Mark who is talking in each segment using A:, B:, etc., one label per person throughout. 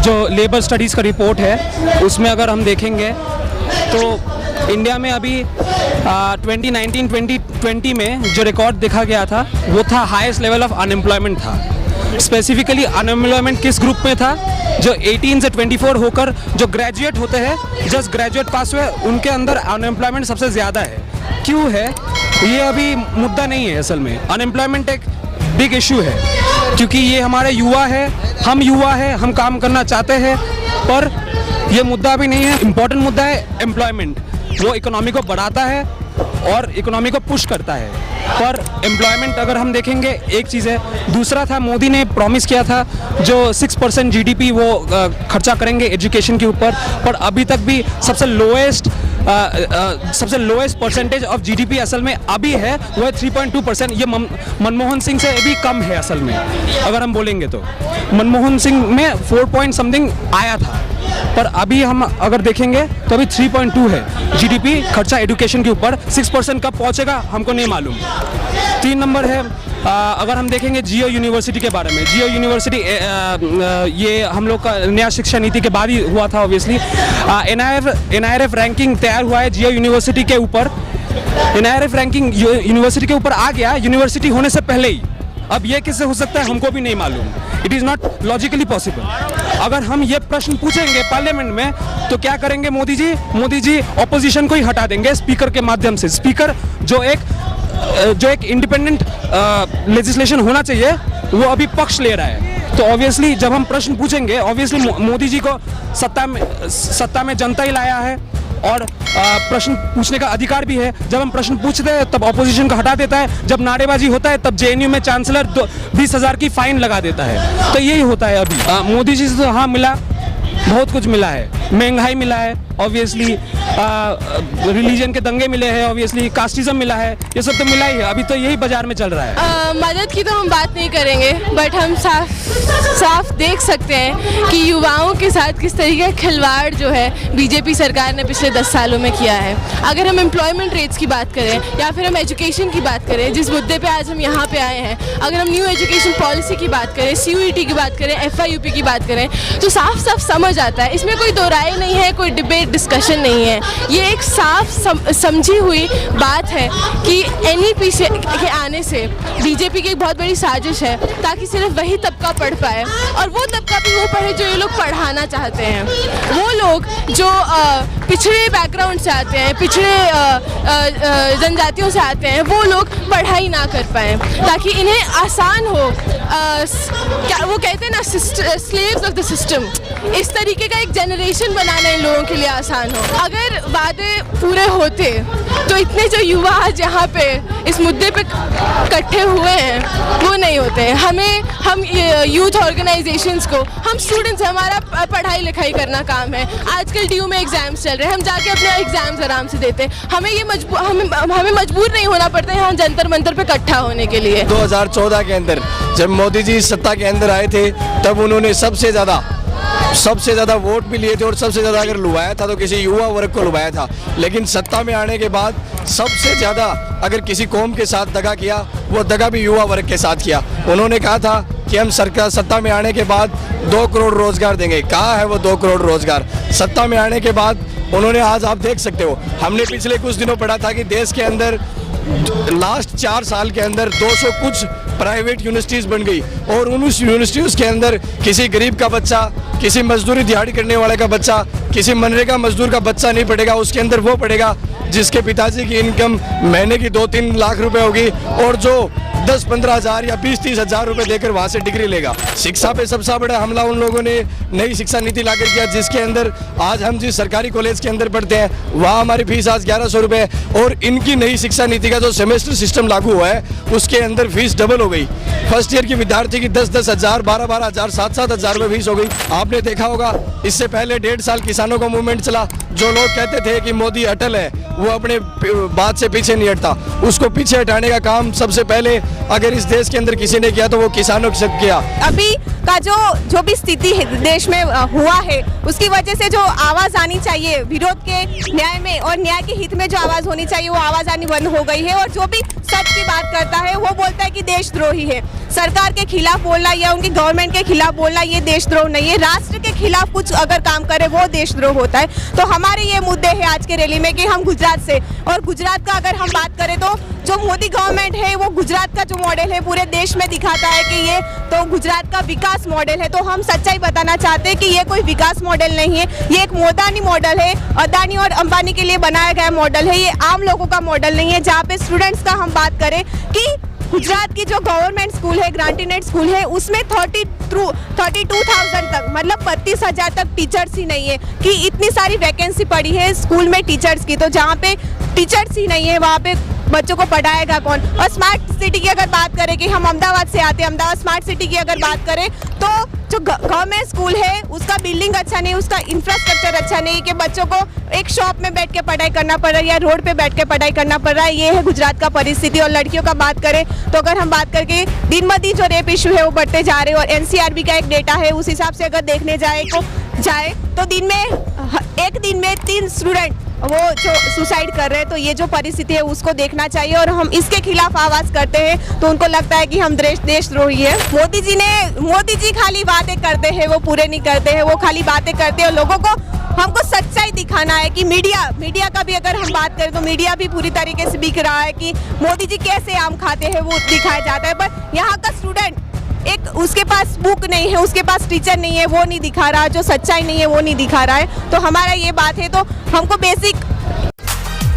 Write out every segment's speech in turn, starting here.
A: जो labour studies का report है उसमें अगर हम देखेंगे तो इंडिया में अभी 2019-2020 में जो रिकॉर्ड देखा गया था वो था हाईएस्ट लेवल ऑफ अनएम्प्लॉयमेंट था। स्पेसिफिकली अनएम्प्लॉयमेंट किस ग्रुप में था? जो 18 से 24 होकर जो ग्रेजुएट होते हैं, जस्ट ग्रेजुएट पास हुए, उनके अंदर अनएम्प्लॉयमेंट सबसे ज़्यादा है। क्यों है? ये अभी मुद्दा नहीं है असल में। अनएम्प्लॉयमेंट एक बिग इशू है क्योंकि ये हमारे युवा है, हम काम करना चाहते हैं, पर ये मुद्दा अभी नहीं है। इम्पोर्टेंट मुद्दा है एम्प्लॉयमेंट। वो इकोनॉमी को बढ़ाता है और इकोनॉमी को पुश करता है। पर एम्प्लॉयमेंट अगर हम देखेंगे एक चीज़ है। दूसरा था, मोदी ने प्रॉमिस किया था जो 6% GDP वो खर्चा करेंगे एजुकेशन के ऊपर, पर अभी तक भी सबसे लोएस्ट परसेंटेज ऑफ GDP असल में अभी है वो है 3.2%। ये मनमोहन सिंह से भी कम है असल में। अगर हम बोलेंगे तो मनमोहन सिंह में 4 पॉइंट समथिंग आया था, पर अभी हम अगर देखेंगे तो अभी 3.2 है GDP खर्चा एजुकेशन के ऊपर। 6% कब पहुंचेगा हमको नहीं मालूम। 3 नंबर है, अगर हम देखेंगे जियो यूनिवर्सिटी के बारे में। जियो यूनिवर्सिटी ये हम लोग का नया शिक्षा नीति के बाद ही हुआ था ऑब्वियसली। NIRF रैंकिंग तैयार हुआ है जियो यूनिवर्सिटी के ऊपर। NIRF रैंकिंग यूनिवर्सिटी के ऊपर आ गया यूनिवर्सिटी होने से पहले ही। अब ये किससे हो सकता है हमको भी नहीं मालूम। It is not logically possible. अगर हम ये प्रश्न पूछेंगे पार्लियामेंट में तो क्या करेंगे मोदी जी ऑपोजिशन को ही हटा देंगे स्पीकर के माध्यम से। स्पीकर जो एक इंडिपेंडेंट लेजिस्लेशन होना चाहिए वो अभी पक्ष ले रहा है। तो ऑब्वियसली जब हम प्रश्न पूछेंगे, ऑब्वियसली मोदी जी को सत्ता में जनता ही लाया है और प्रश्न पूछने का अधिकार भी है। जब हम प्रश्न पूछते हैं तब ऑपोजिशन को हटा देता है। जब नारेबाजी होता है तब JNU में चांसलर 20,000 की फाइन लगा देता है। तो यही होता है अभी। मोदी जी से तो हाँ मिला, बहुत कुछ मिला है। महंगाई मिला है ऑब्वियसली, रिलीजन के दंगे मिले हैं ऑब्वियसली, कास्टिज्म मिला है, ये सब तो मिला ही है। अभी तो यही बाजार में चल रहा है।
B: मदद की तो हम बात नहीं करेंगे, बट हम साफ देख सकते हैं कि युवाओं के साथ किस तरीके का खिलवाड़ जो है बीजेपी सरकार ने पिछले 10 सालों में किया है। अगर हम एम्प्लॉयमेंट रेट्स की बात करें या फिर हम एजुकेशन की बात करें, जिस मुद्दे पे आज हम यहाँ पे आए हैं, अगर हम न्यू एजुकेशन पॉलिसी की बात करें, CUET की बात करें, FIUP की बात करें, तो साफ समझ आता है। इसमें कोई दो राय नहीं है, कोई डिबेट डिस्कशन नहीं है। ये एक साफ समझी हुई बात है कि NEP के आने से बीजेपी की एक बहुत बड़ी साजिश है ताकि सिर्फ वही तबका पढ़ पाए, और वो तबका भी वो पढ़े जो ये लोग पढ़ाना चाहते हैं। वो लोग जो पिछड़े बैकग्राउंड से आते हैं, पिछड़े जनजातियों से आते हैं, वो लोग पढ़ाई ना कर पाएँ ताकि इन्हें आसान हो। क्या वो कहते हैं ना, स्लेव्स ऑफ द सिस्टम। इस तरीके का एक जनरेशन बनाना इन लोगों के लिए आसान हो। अगर वादे पूरे होते तो इतने जो युवा आज यहाँ पे इस मुद्दे पे इकट्ठे हुए हैं वो नहीं होते। हम यूथ ऑर्गेनाइजेशंस को, हम स्टूडेंट्स, हमारा पढ़ाई लिखाई करना काम है। आजकल DU में एग्जाम्स चल रहे हैं, हम जाके अपने एग्जाम्स आराम से देते। हमें मजबूर नहीं होना पड़ता है यहाँ जंतर मंतर पे इकट्ठा होने के लिए।
C: 2014 के अंदर जब मोदी जी सत्ता के अंदर आए थे तब उन्होंने सबसे ज़्यादा वोट भी लिए थे, और सबसे ज़्यादा अगर लुभाया था तो किसी युवा वर्ग को लुभाया था। लेकिन सत्ता में आने के बाद सबसे ज़्यादा अगर किसी कौम के साथ दगा किया, वो दगा भी युवा वर्ग के साथ किया। उन्होंने कहा था कि हम सरकार सत्ता में आने के बाद 2 करोड़ रोजगार देंगे। कहाँ है वो 2 करोड़ रोजगार? सत्ता में आने के बाद उन्होंने, आज आप देख सकते हो, हमने पिछले कुछ दिनों पढ़ा था कि देश के अंदर लास्ट 4 साल के अंदर 200 कुछ प्राइवेट यूनिवर्सिटीज़ बन गई, और उन यूनिवर्सिटीज़ के अंदर किसी गरीब का बच्चा, किसी मजदूरी दिहाड़ी करने वाले का बच्चा, किसी मनरेगा मजदूर का बच्चा नहीं पढ़ेगा। उसके अंदर वो पढ़ेगा जिसके पिताजी की इनकम महीने की 2-3 लाख रुपए होगी, और जो 10-15 हज़ार या 20-30 हज़ार रुपए देकर वहाँ से डिग्री लेगा। शिक्षा पे सबसे बड़ा हमला उन लोगों ने नई शिक्षा नीति लाकर किया, जिसके अंदर आज हम जिस सरकारी कॉलेज के अंदर पढ़ते हैं वहाँ हमारी फीस आज 1100 रुपये, और इनकी नई शिक्षा नीति का जो सेमेस्टर सिस्टम लागू हुआ है उसके अंदर फीस डबल हो गई। फर्स्ट ईयर की विद्यार्थी की 10-10 हज़ार, 12-12 हज़ार, 7-7 हज़ार रुपये फीस हो गई। आपने देखा होगा इससे पहले 1.5 साल किसानों का मूवमेंट चला। जो लोग कहते थे कि मोदी अटल है, वो अपने बात से पीछे नहीं हटता। उसको पीछे हटाने का काम सबसे पहले अगर इस देश के अंदर किसी ने किया तो वो किसानों के साथ किया।
D: अभी का जो भी स्थिति देश में हुआ है उसकी वजह से जो आवाज़ आनी चाहिए विरोध के न्याय में और न्याय के हित में जो आवाज़ होनी चाहिए वो आवाज़ आनी बंद हो गई है, और जो भी सच की बात करता है, वो बोलता है कि देशद्रोही है। सरकार के खिलाफ बोलना या उनकी गवर्नमेंट के खिलाफ बोलना ये देशद्रोह नहीं है। राष्ट्र के खिलाफ कुछ अगर काम करे वो देशद्रोह होता है। तो हमारे ये मुद्दे हैं आज के रैली में कि हम गुजरात से, और गुजरात का अगर हम बात करें तो जो मोदी गवर्नमेंट है वो गुजरात का जो मॉडल है पूरे देश में दिखाता है कि ये तो गुजरात का विकास मॉडल है। तो हम सच्चाई बताना चाहते हैं कि ये कोई विकास मॉडल नहीं है, ये एक मोदानी मॉडल है, अदानी और अंबानी के लिए बनाया गया मॉडल है। ये आम लोगों का मॉडल नहीं है। जहाँ पे स्टूडेंट्स का हम बात करें कि गुजरात की जो गवर्नमेंट स्कूल है, ग्रांटीनेट स्कूल है, उसमें 32,000 तक, मतलब 32,000 तक टीचर्स ही नहीं है कि इतनी सारी वैकेंसी पड़ी है स्कूल में टीचर्स की। तो जहाँ पे टीचर्स ही नहीं है वहाँ पे बच्चों को पढ़ाएगा कौन। और स्मार्ट सिटी की अगर बात करें कि हम अहमदाबाद से आते हैं, अहमदाबाद स्मार्ट सिटी की अगर बात करें तो जो गवर्नमेंट स्कूल है उसका बिल्डिंग अच्छा नहीं, उसका इंफ्रास्ट्रक्चर अच्छा नहीं कि बच्चों को एक शॉप में बैठ के पढ़ाई करना पड़ रहा है या रोड पे बैठ के पढ़ाई करना पड़ रहा है। ये है गुजरात का परिस्थिति। और लड़कियों का बात करें तो अगर हम बात करके दिन ब दिन जो रेप इशू है वो बढ़ते जा रहे हैं, और एनसीआरबी का एक डेटा है उस हिसाब से अगर देखने जाए तो एक दिन में 3 स्टूडेंट वो जो सुसाइड कर रहे हैं। तो ये जो परिस्थिति है उसको देखना चाहिए और हम इसके खिलाफ आवाज करते हैं। तो उनको लगता है कि हम देशद्रोही है। मोदी जी खाली बातें करते हैं, वो पूरे नहीं करते हैं। वो खाली बातें करते हैं और लोगों को हमको सच्चाई दिखाना है कि मीडिया का भी अगर हम बात करें तो मीडिया भी पूरी तरीके से बिक रहा है कि मोदी जी कैसे आम खाते हैं वो दिखाया जाता है। पर यहाँ का स्टूडेंट एक उसके पास बुक नहीं है, उसके पास टीचर नहीं है, वो नहीं दिखा रहा, जो सच्चाई नहीं है वो नहीं दिखा रहा है। तो हमारा ये बात है। तो हमको बेसिक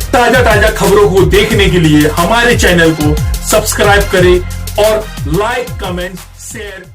E: ताजा खबरों को देखने के लिए हमारे चैनल को सब्सक्राइब करें और लाइक, कमेंट, शेयर